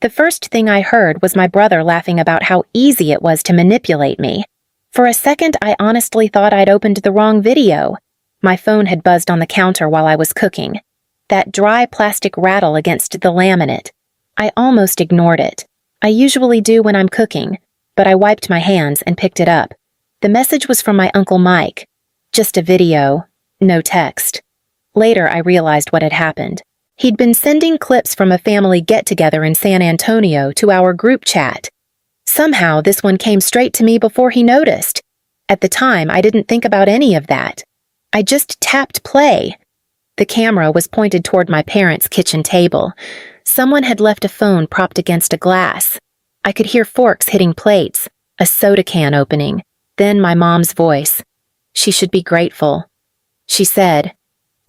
The first thing I heard was my brother laughing about how easy it was to manipulate me. For a second, I honestly thought I'd opened the wrong video. My phone had buzzed on the counter while I was cooking. That dry plastic rattle against the laminate. I almost ignored it. I usually do when I'm cooking, but I wiped my hands and picked it up. The message was from my Uncle Mike. Just a video, no text. Later, I realized what had happened. He'd been sending clips from a family get-together in San Antonio to our group chat. Somehow, this one came straight to me before he noticed. At the time, I didn't think about any of that. I just tapped play. The camera was pointed toward my parents' kitchen table. Someone had left a phone propped against a glass. I could hear forks hitting plates, a soda can opening, then my mom's voice. She should be grateful. She said,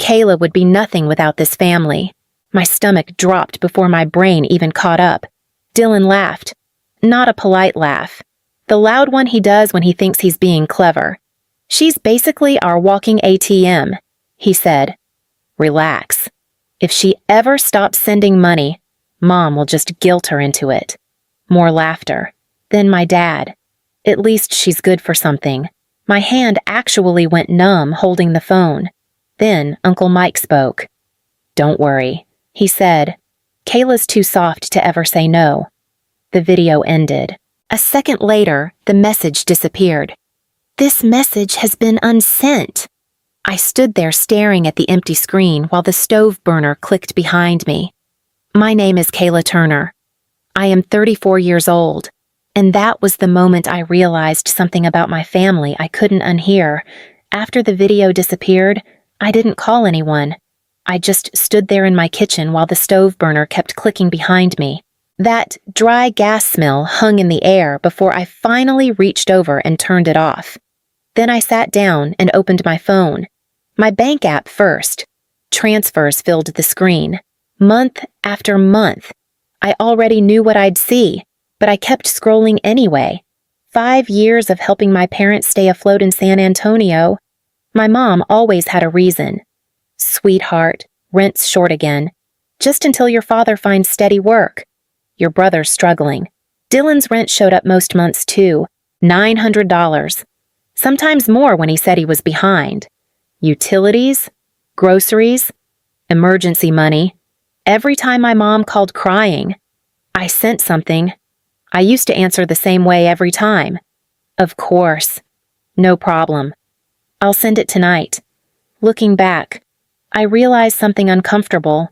Kayla would be nothing without this family. My stomach dropped before my brain even caught up. Dylan laughed. Not a polite laugh. The loud one he does when he thinks he's being clever. She's basically our walking ATM, he said. Relax. If she ever stops sending money, Mom will just guilt her into it. More laughter. Then my dad. At least she's good for something. My hand actually went numb holding the phone. Then Uncle Mike spoke. Don't worry, he said. Kayla's too soft to ever say no. The video ended. A second later, the message disappeared. This message has been unsent. I stood there staring at the empty screen while the stove burner clicked behind me. My name is Kayla Turner. I am 34 years old, and that was the moment I realized something about my family I couldn't unhear. After the video disappeared, I didn't call anyone. I just stood there in my kitchen while the stove burner kept clicking behind me. That dry gas smell hung in the air before I finally reached over and turned it off. Then I sat down and opened my phone. My bank app first. Transfers filled the screen. Month after month. I already knew what I'd see, but I kept scrolling anyway. 5 years of helping my parents stay afloat in San Antonio. My mom always had a reason. Sweetheart, rent's short again. Just until your father finds steady work. Your brother's struggling. Dylan's rent showed up most months too. $900. Sometimes more when he said he was behind. Utilities, groceries, emergency money. Every time my mom called crying, I sent something. I used to answer the same way every time. Of course. No problem. I'll send it tonight. Looking back, I realized something uncomfortable.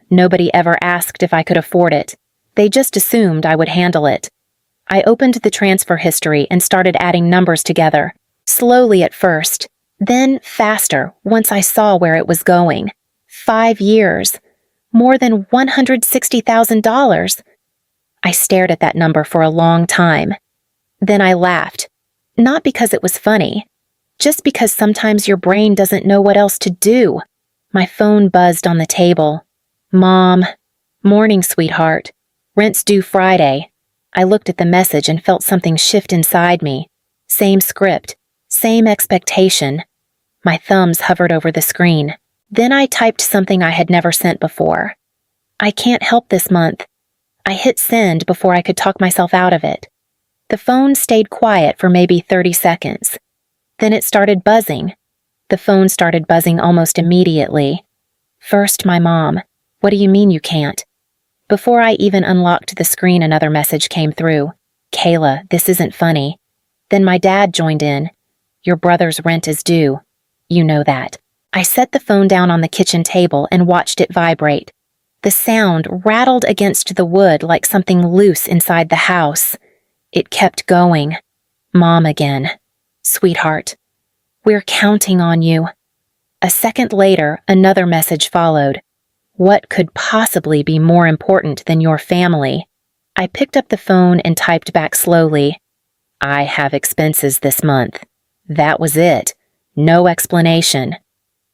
Nobody ever asked if I could afford it. They just assumed I would handle it. I opened the transfer history and started adding numbers together. Slowly at first, then faster once I saw where it was going. 5 years. More than $160,000. I stared at that number for a long time. Then I laughed. Not because it was funny. Just because sometimes your brain doesn't know what else to do. My phone buzzed on the table. Mom. Morning, sweetheart. Rent's due Friday. I looked at the message and felt something shift inside me. Same script. Same expectation. My thumbs hovered over the screen. Then I typed something I had never sent before. I can't help this month. I hit send before I could talk myself out of it. The phone stayed quiet for maybe 30 seconds. Then it started buzzing. The phone started buzzing almost immediately. First, my mom. What do you mean you can't? Before I even unlocked the screen, another message came through. Kayla, this isn't funny. Then my dad joined in. Your brother's rent is due. You know that. I set the phone down on the kitchen table and watched it vibrate. The sound rattled against the wood like something loose inside the house. It kept going. Mom again. Sweetheart. We're counting on you. A second later, another message followed. What could possibly be more important than your family? I picked up the phone and typed back slowly. I have expenses this month. That was it. No explanation.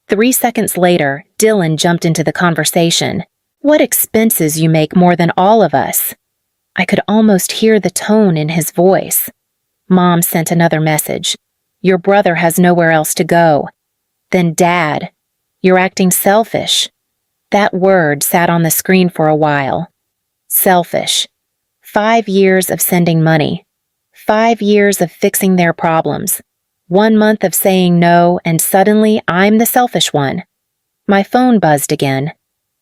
3 seconds later, Dylan jumped into the conversation. What expenses you make more than all of us? I could almost hear the tone in his voice. Mom sent another message. Your brother has nowhere else to go. Then Dad, you're acting selfish. That word sat on the screen for a while. Selfish. 5 years of sending money. 5 years of fixing their problems. 1 month of saying no, and suddenly I'm the selfish one. My phone buzzed again.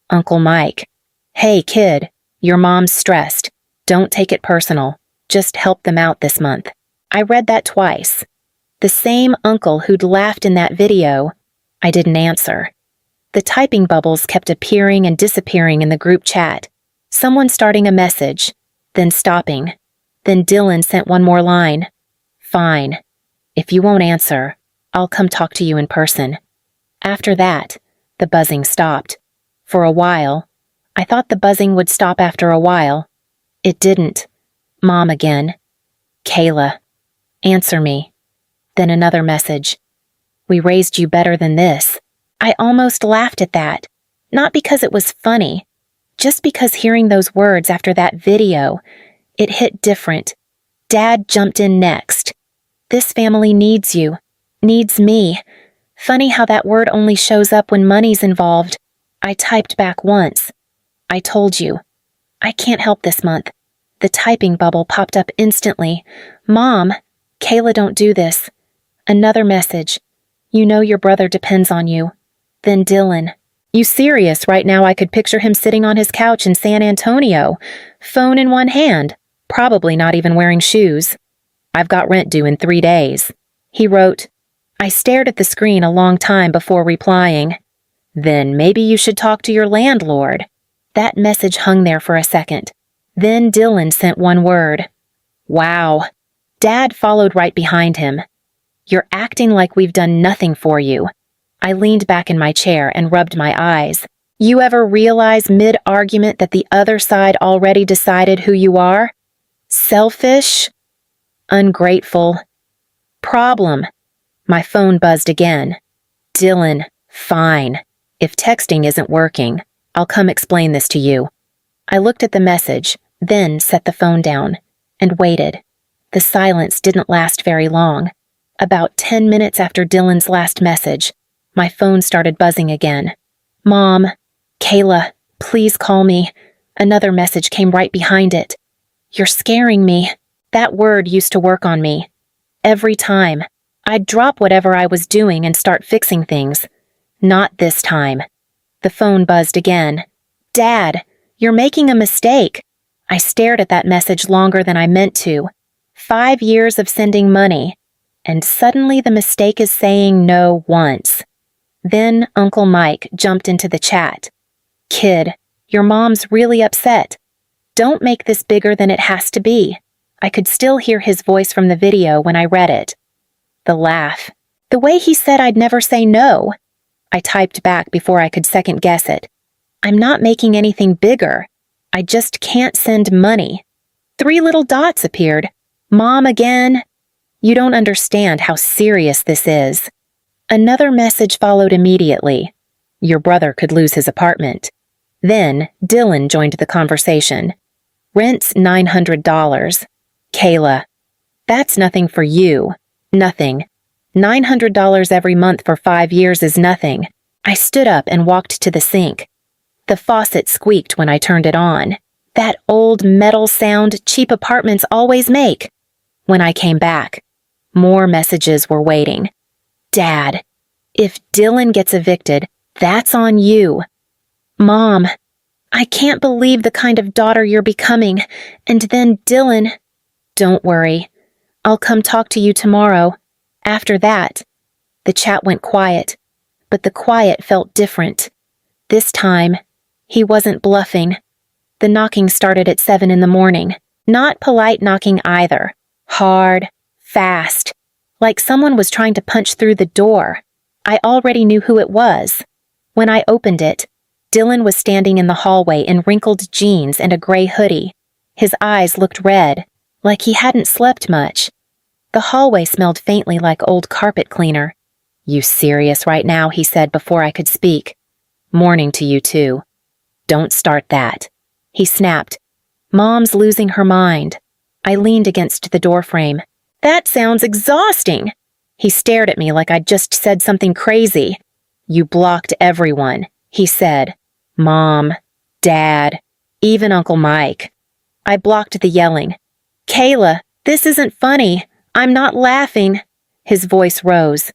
Uncle Mike. Hey, kid, your mom's stressed. Don't take it personal. Just help them out this month. I read that twice. The same uncle who'd laughed in that video. I didn't answer. The typing bubbles kept appearing and disappearing in the group chat. Someone starting a message, then stopping. Then Dylan sent one more line. Fine. If you won't answer, I'll come talk to you in person. After that, the buzzing stopped. For a while. I thought the buzzing would stop after a while. It didn't. Mom again. Kayla. Answer me. Then another message. We raised you better than this. I almost laughed at that. Not because it was funny. Just because hearing those words after that video, it hit different. Dad jumped in next. This family needs you. Needs me. Funny how that word only shows up when money's involved. I typed back once. I told you. I can't help this month. The typing bubble popped up instantly. Mom, Kayla, don't do this. Another message. You know your brother depends on you. Then Dylan. You serious? Right now I could picture him sitting on his couch in San Antonio, phone in one hand, probably not even wearing shoes. I've got rent due in 3 days. He wrote. I stared at the screen a long time before replying. Then maybe you should talk to your landlord. That message hung there for a second. Then Dylan sent one word. Wow. Dad followed right behind him. You're acting like we've done nothing for you. I leaned back in my chair and rubbed my eyes. You ever realize mid-argument that the other side already decided who you are? Selfish? Ungrateful? Problem. My phone buzzed again. Dylan, fine. If texting isn't working, I'll come explain this to you. I looked at the message, then set the phone down, and waited. The silence didn't last very long. About 10 minutes after Dylan's last message, my phone started buzzing again. Mom, Kayla, please call me. Another message came right behind it. You're scaring me. That word used to work on me. Every time. I'd drop whatever I was doing and start fixing things. Not this time. The phone buzzed again. Dad, you're making a mistake. I stared at that message longer than I meant to. 5 years of sending money. And suddenly the mistake is saying no once. Then Uncle Mike jumped into the chat. Kid, your mom's really upset. Don't make this bigger than it has to be. I could still hear his voice from the video when I read it. The laugh. The way he said I'd never say no. I typed back before I could second guess it. I'm not making anything bigger. I just can't send money. 3 little dots appeared. Mom again. You don't understand how serious this is. Another message followed immediately. Your brother could lose his apartment. Then Dylan joined the conversation. Rent's $900. Kayla. That's nothing for you. Nothing. $900 every month for 5 years is nothing. I stood up and walked to the sink. The faucet squeaked when I turned it on. That old metal sound cheap apartments always make. When I came back, more messages were waiting. Dad, if Dylan gets evicted, that's on you. Mom, I can't believe the kind of daughter you're becoming. And then Dylan, don't worry. I'll come talk to you tomorrow. After that, the chat went quiet, but the quiet felt different. This time, he wasn't bluffing. The knocking started at 7 in the morning. Not polite knocking either. Hard, fast. Like someone was trying to punch through the door. I already knew who it was. When I opened it, Dylan was standing in the hallway in wrinkled jeans and a gray hoodie. His eyes looked red, like he hadn't slept much. The hallway smelled faintly like old carpet cleaner. You serious right now? He said before I could speak. Morning to you too. Don't start that. He snapped. Mom's losing her mind. I leaned against the doorframe. That sounds exhausting. He stared at me like I'd just said something crazy. You blocked everyone, he said. Mom, Dad, even Uncle Mike. I blocked the yelling. Kayla, this isn't funny. I'm not laughing. His voice rose.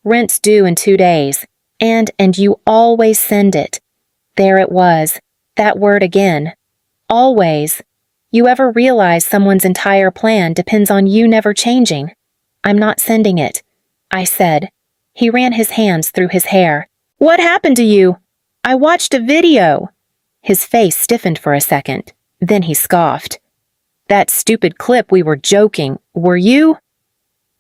Rent's due in 2 days. And you always send it. There it was. That word again. Always. You ever realize someone's entire plan depends on you never changing? I'm not sending it, I said. He ran his hands through his hair. What happened to you? I watched a video. His face stiffened for a second. Then he scoffed. That stupid clip, we were joking. Were you?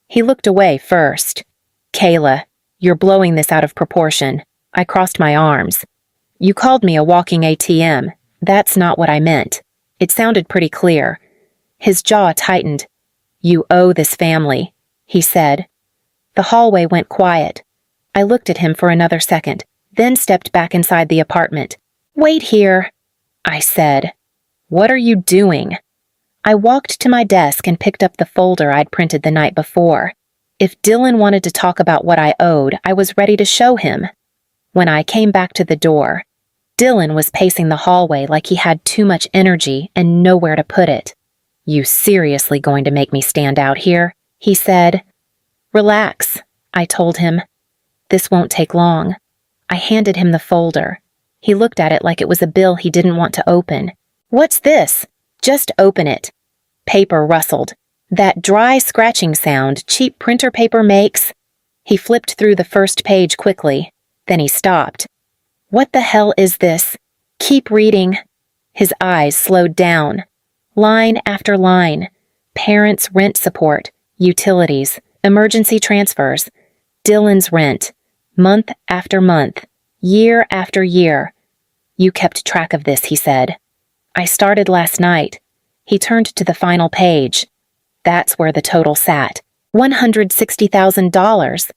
He looked away first. Kayla, you're blowing this out of proportion. I crossed my arms. You called me a walking ATM. That's not what I meant. It sounded pretty clear. His jaw tightened. You owe this family, he said. The hallway went quiet. I looked at him for another second, then stepped back inside the apartment. Wait here, I said. What are you doing? I walked to my desk and picked up the folder I'd printed the night before. If Dylan wanted to talk about what I owed, I was ready to show him. When I came back to the door, Dylan was pacing the hallway like he had too much energy and nowhere to put it. You seriously going to make me stand out here? He said. Relax, I told him. This won't take long. I handed him the folder. He looked at it like it was a bill he didn't want to open. What's this? Just open it. Paper rustled. That dry scratching sound cheap printer paper makes. He flipped through the first page quickly. Then he stopped. What the hell is this? Keep reading. His eyes slowed down. Line after line. Parents' rent support. Utilities. Emergency transfers. Dylan's rent. Month after month. Year after year. You kept track of this, he said. I started last night. He turned to the final page. That's where the total sat. $160,000.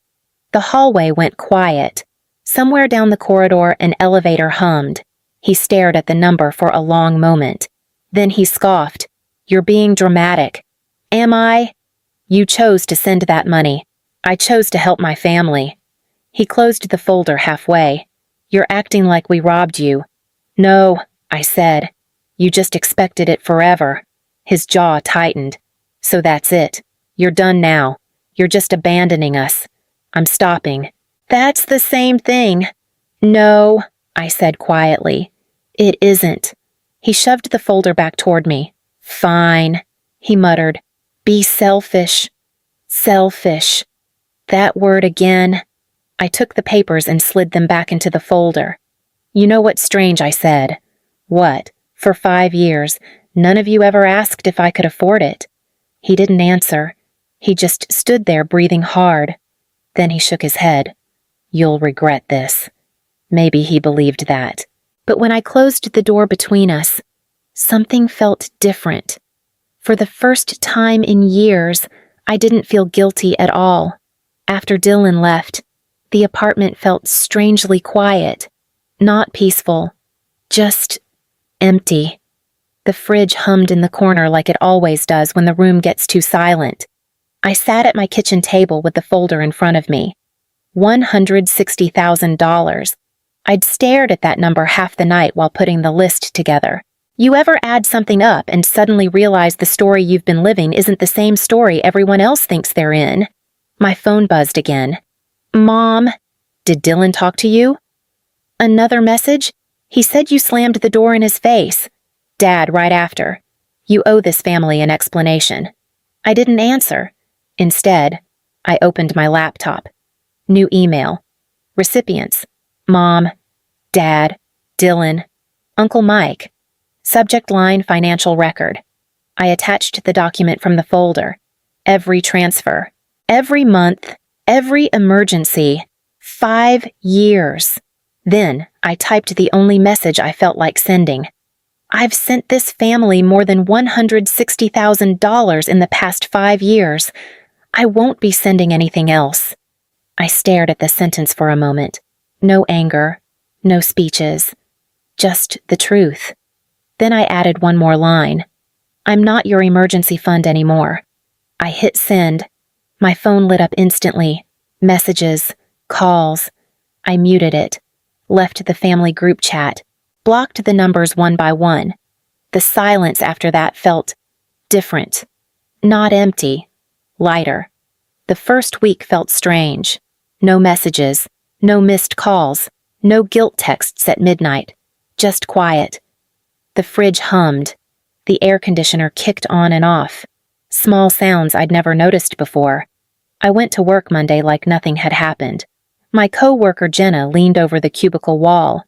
The hallway went quiet. Somewhere down the corridor, an elevator hummed. He stared at the number for a long moment. Then he scoffed. You're being dramatic. Am I? You chose to send that money. I chose to help my family. He closed the folder halfway. You're acting like we robbed you. No, I said. You just expected it forever. His jaw tightened. So that's it. You're done now. You're just abandoning us. I'm stopping. That's the same thing. No, I said quietly. It isn't. He shoved the folder back toward me. Fine, he muttered. Be selfish. Selfish. That word again. I took the papers and slid them back into the folder. You know what's strange, I said. What? For 5 years, none of you ever asked if I could afford it. He didn't answer. He just stood there breathing hard. Then he shook his head. You'll regret this. Maybe he believed that. But when I closed the door between us, something felt different. For the first time in years, I didn't feel guilty at all. After Dylan left, the apartment felt strangely quiet. Not peaceful. Just empty. The fridge hummed in the corner like it always does when the room gets too silent. I sat at my kitchen table with the folder in front of me. $160,000. I'd stared at that number half the night while putting the list together. You ever add something up and suddenly realize the story you've been living isn't the same story everyone else thinks they're in? My phone buzzed again. Mom, did Dylan talk to you? Another message? He said you slammed the door in his face. Dad, right after. You owe this family an explanation. I didn't answer. Instead, I opened my laptop. New email. Recipients. Mom, Dad, Dylan, Uncle Mike. Subject line financial record. I attached the document from the folder. Every transfer. Every month. Every emergency. 5 years. Then I typed the only message I felt like sending. I've sent this family more than $160,000 in the past 5 years. I won't be sending anything else. I stared at the sentence for a moment. No anger, no speeches, just the truth. Then I added one more line. I'm not your emergency fund anymore. I hit send. My phone lit up instantly. Messages, calls. I muted it, left the family group chat, blocked the numbers one by one. The silence after that felt different. Not empty. Lighter. The first week felt strange. No messages. No missed calls. No guilt texts at midnight. Just quiet. The fridge hummed. The air conditioner kicked on and off. Small sounds I'd never noticed before. I went to work Monday like nothing had happened. My co-worker Jenna leaned over the cubicle wall.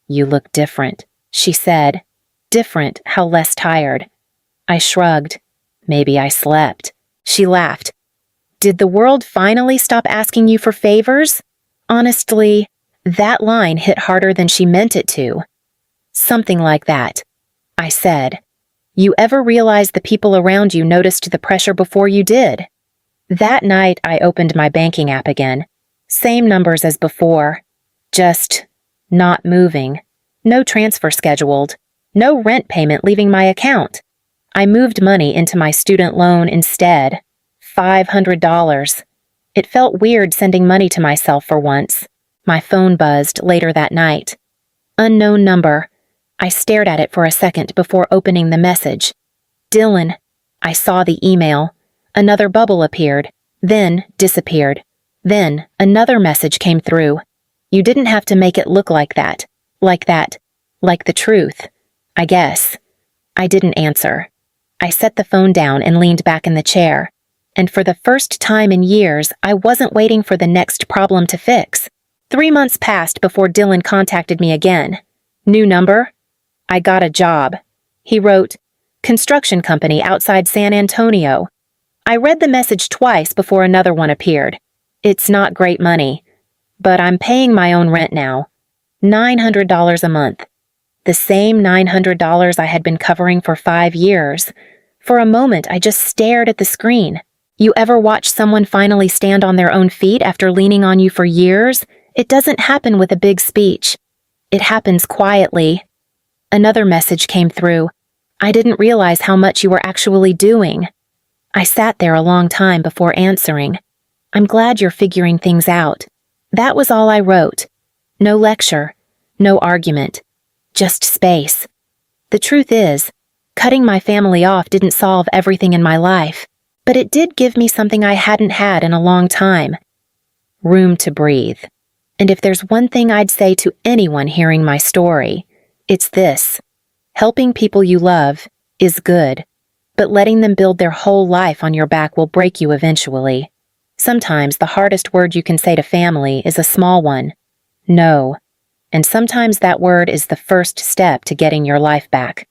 "You look different," she said. Different, how less tired. I shrugged. "Maybe I slept." She laughed. "Did the world finally stop asking you for favors?" Honestly, that line hit harder than she meant it to. "Something like that," I said. "You ever realize the people around you noticed the pressure before you did?" That night, I opened my banking app again. Same numbers as before. Just not moving. No transfer scheduled. No rent payment leaving my account. I moved money into my student loan instead. $500. It felt weird sending money to myself for once. My phone buzzed later that night. Unknown number. I stared at it for a second before opening the message. "Dylan." I saw the email. Another bubble appeared, then disappeared. Then another message came through. "You didn't have to make it look like that. Like that. Like the truth. I guess." I didn't answer. I set the phone down and leaned back in the chair. And for the first time in years, I wasn't waiting for the next problem to fix. 3 months passed before Dylan contacted me again. New number? "I got a job." He wrote, "Construction company outside San Antonio." I read the message twice before another one appeared. "It's not great money, but I'm paying my own rent now. $900 a month. The same $900 I had been covering for 5 years. For a moment, I just stared at the screen. You ever watch someone finally stand on their own feet after leaning on you for years? It doesn't happen with a big speech. It happens quietly. Another message came through. "I didn't realize how much you were actually doing." I sat there a long time before answering. "I'm glad you're figuring things out." That was all I wrote. No lecture. No argument. Just space. The truth is, cutting my family off didn't solve everything in my life, but it did give me something I hadn't had in a long time. Room to breathe. And if there's one thing I'd say to anyone hearing my story, it's this. Helping people you love is good, but letting them build their whole life on your back will break you eventually. Sometimes the hardest word you can say to family is a small one. No. And sometimes that word is the first step to getting your life back.